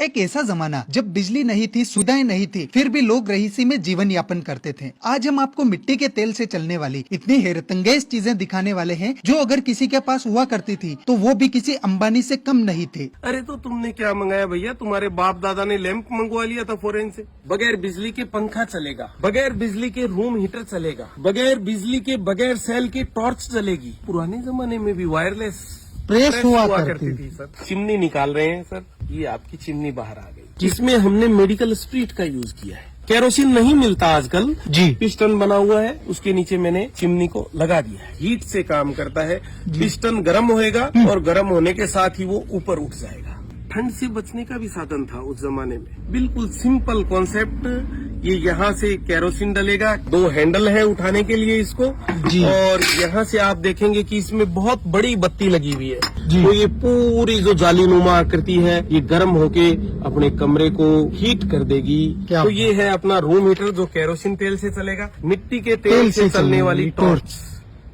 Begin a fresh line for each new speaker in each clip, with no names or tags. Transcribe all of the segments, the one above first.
एक ऐसा जमाना जब बिजली नहीं थी, सुविधाएं नहीं थी, फिर भी लोग रईसी में जीवन यापन करते थे। आज हम आपको मिट्टी के तेल से चलने वाली इतनी हैरतअंगेज चीजें दिखाने वाले हैं जो अगर किसी के पास हुआ करती थी तो वो भी किसी अंबानी से कम नहीं थे।
अरे तो तुमने क्या मंगाया भैया? तुम्हारे बाप दादा ने लैंप मंगवा लिया था फॉरेन से। बगैर बिजली के पंखा चलेगा, बगैर बिजली के रूम हीटर चलेगा, बगैर बिजली के बगैर सेल की टॉर्च चलेगी। पुराने जमाने में भी वायरलेस
प्रेस हुआ करती
थी सर। चिमनी निकाल रहे हैं सर, ये आपकी चिमनी बाहर आ गई, जिसमें हमने मेडिकल स्पिरिट का यूज किया है। केरोसिन नहीं मिलता आजकल
जी।
पिस्टन बना हुआ है, उसके नीचे मैंने चिमनी को लगा दिया है। हीट से काम करता है, पिस्टन गर्म होएगा और गर्म होने के साथ ही वो ऊपर उठ जाएगा। ठंड से बचने का भी साधन था उस जमाने में। बिल्कुल सिंपल कॉन्सेप्ट। ये यहाँ से केरोसिन डलेगा, 2 हैंडल है उठाने के लिए इसको, और यहाँ से आप देखेंगे कि इसमें बहुत बड़ी बत्ती लगी हुई है। तो ये पूरी जो जालीनुमा आकृति है ये गर्म होके अपने कमरे को हीट कर देगी। तो ये है अपना रूम हीटर जो केरोसिन तेल से चलेगा, मिट्टी के तेल से चलने वाली टॉर्च।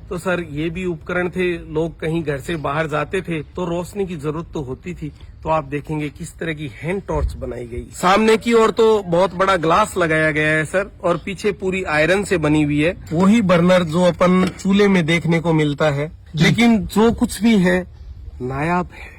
तो सर ये भी उपकरण थे। लोग कहीं घर से बाहर जाते थे तो रोशनी की जरूरत तो होती थी, तो आप देखेंगे किस तरह की हैंड टॉर्च बनाई गई। सामने की ओर तो बहुत बड़ा ग्लास लगाया गया है सर, और पीछे पूरी आयरन से बनी हुई है। वही बर्नर जो अपन चूल्हे में देखने को मिलता है, लेकिन जो कुछ भी है नायाब है।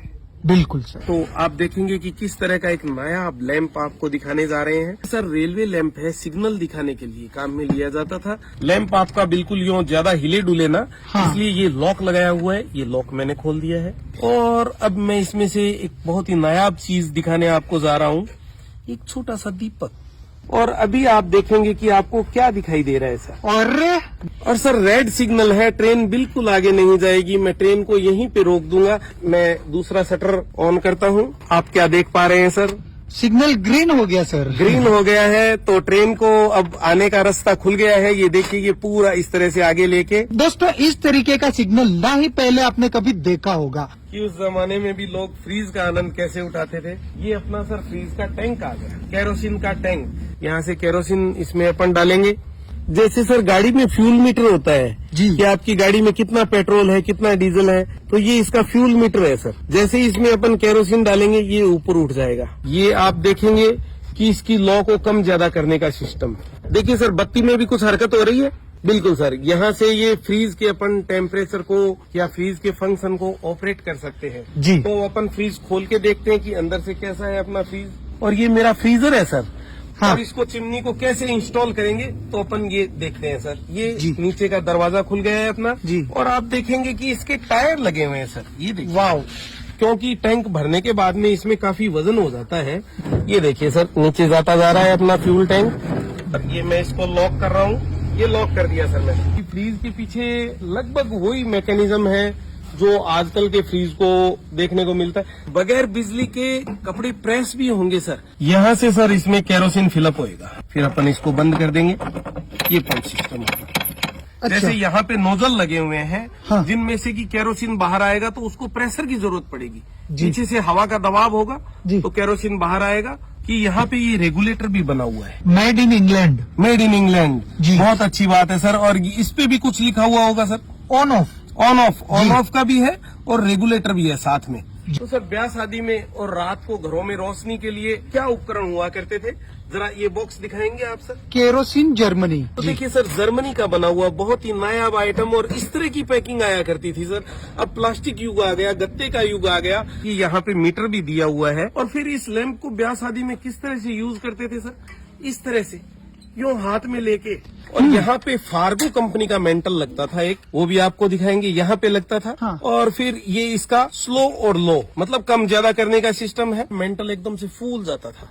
बिल्कुल सर।
तो आप देखेंगे कि किस तरह का एक नायाब लैंप आपको दिखाने जा रहे हैं। सर रेलवे लैंप है, सिग्नल दिखाने के लिए काम में लिया जाता था। लैंप आपका बिल्कुल यूं ज्यादा हिले डुले ना, इसलिए ये लॉक लगाया हुआ है। ये लॉक मैंने खोल दिया है, और अब मैं इसमें से एक बहुत ही नायाब चीज दिखाने आपको जा रहा हूँ, एक छोटा सा दीपक। और अभी आप देखेंगे कि आपको क्या दिखाई दे रहा है सर। और सर रेड सिग्नल है, ट्रेन बिल्कुल आगे नहीं जाएगी। मैं ट्रेन को यहीं पे रोक दूंगा। मैं दूसरा शटर ऑन करता हूँ। आप क्या देख पा रहे हैं सर?
सिग्नल ग्रीन हो गया सर।
ग्रीन हो गया है, तो ट्रेन को अब आने का रास्ता खुल गया है। ये देखिए, ये पूरा इस तरह से आगे लेके।
दोस्तों इस तरीके का सिग्नल ना ही पहले आपने कभी देखा होगा
कि उस जमाने में भी लोग फ्रीज का आनंद कैसे उठाते थे। ये अपना सर फ्रीज का टैंक आ गया, केरोसिन का टैंक। यहाँ से केरोसिन इसमें अपन डालेंगे। जैसे सर गाड़ी में फ्यूल मीटर होता है
जी,
कि आपकी गाड़ी में कितना पेट्रोल है, कितना डीजल है, तो ये इसका फ्यूल मीटर है सर। जैसे इसमें अपन केरोसिन डालेंगे ये ऊपर उठ जाएगा। ये आप देखेंगे कि इसकी लॉ को कम ज्यादा करने का सिस्टम। देखिए सर बत्ती में भी कुछ हरकत हो रही है। बिल्कुल सर, यहाँ से ये फ्रीज के अपन टेम्परेचर को या फ्रीज के फंक्शन को ऑपरेट कर सकते हैं
जी।
तो अपन फ्रीज खोल के देखते हैं कि अंदर से कैसा है अपना फ्रीज। और ये मेरा फ्रीजर है सर।
हाँ।
और इसको चिमनी को कैसे इंस्टॉल करेंगे तो अपन ये देखते हैं सर। ये नीचे का दरवाजा खुल गया है अपना
जी।
और आप देखेंगे कि इसके टायर लगे हुए हैं सर। ये देखिए, वाव, क्योंकि टैंक भरने के बाद में इसमें काफी वजन हो जाता है। ये देखिए सर, नीचे जाता जा रहा है अपना फ्यूल टैंक। अब ये मैं इसको लॉक कर रहा हूँ। ये लॉक कर दिया सर मैंने। फ्रीज के पीछे लगभग वही मैकेनिज्म है जो आजकल के फ्रीज को देखने को मिलता है। बगैर बिजली के कपड़े प्रेस भी होंगे सर। यहाँ से सर इसमें केरोसिन फिलअप होएगा, फिर अपन इसको बंद कर देंगे। ये पंप सिस्टम होगा। जैसे यहाँ पे नोजल लगे हुए हैं, जिनमें से कि केरोसिन बाहर आएगा तो उसको प्रेशर की जरूरत पड़ेगी। पीछे से हवा का दबाव होगा तो केरोसिन बाहर आएगा। कि यहाँ पे ये रेगुलेटर भी बना हुआ है,
made in England.
Made in England, बहुत अच्छी बात है सर। और इस पे भी कुछ लिखा हुआ होगा sir,
on off.
On off का भी है और रेगुलेटर भी है साथ में। तो सर ब्याह शादी में और रात को घरों में रोशनी के लिए क्या उपकरण हुआ करते थे, जरा ये बॉक्स दिखाएंगे आप सर?
Kerosene Germany.
तो देखिए सर, जर्मनी का बना हुआ बहुत ही नायाब आइटम, और इस तरह की पैकिंग आया करती थी सर। अब प्लास्टिक युग आ गया, गत्ते का युग आ गया कि यहाँ पे मीटर भी दिया हुआ है। और फिर इस लैंप को ब्याह शादी में किस तरह से यूज करते थे सर? इस तरह से यूं हाथ में लेके, और यहाँ पे फार्गो कंपनी का मेंटल लगता था एक, वो भी आपको दिखाएंगे, यहाँ पे लगता था। और फिर ये इसका स्लो और लो, मतलब कम ज्यादा करने का सिस्टम है। मेंटल एकदम से फूल जाता था,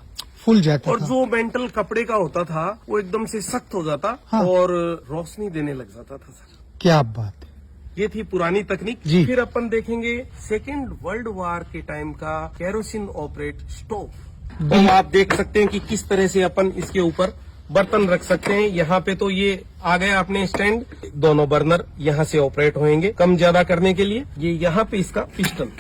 और जो मेंटल कपड़े का होता था वो एकदम से सख्त हो जाता और रोशनी देने लग जाता था सर।
क्या बात है।
ये थी पुरानी तकनीक। फिर अपन देखेंगे सेकेंड वर्ल्ड वॉर के टाइम का केरोसिन ऑपरेट स्टोव। तो आप देख सकते हैं कि किस तरह से अपन इसके ऊपर बर्तन रख सकते हैं। यहाँ पे तो ये आ गया अपने स्टैंड, दोनों बर्नर यहाँ से ऑपरेट होंगे कम ज्यादा करने के लिए। ये यहाँ पे इसका पिस्टन।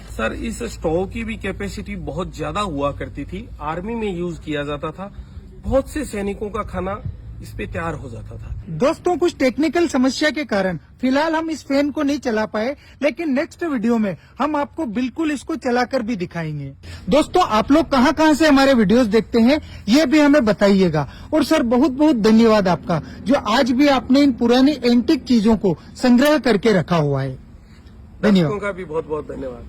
सर इस स्टोव की भी कैपेसिटी बहुत ज्यादा हुआ करती थी, आर्मी में यूज किया जाता था। बहुत से सैनिकों का खाना इस पे तैयार हो जाता था।
दोस्तों कुछ टेक्निकल समस्या के कारण फिलहाल हम इस फैन को नहीं चला पाए, लेकिन नेक्स्ट वीडियो में हम आपको बिल्कुल इसको चलाकर भी दिखाएंगे। दोस्तों आप लोग कहां कहां से हमारे वीडियोस देखते हैं ये भी हमें बताइएगा। और सर बहुत बहुत धन्यवाद आपका, जो आज भी आपने इन पुरानी एंटीक चीजों को संग्रह करके रखा हुआ है। धन्यवाद।
दर्शकों का भी बहुत बहुत धन्यवाद।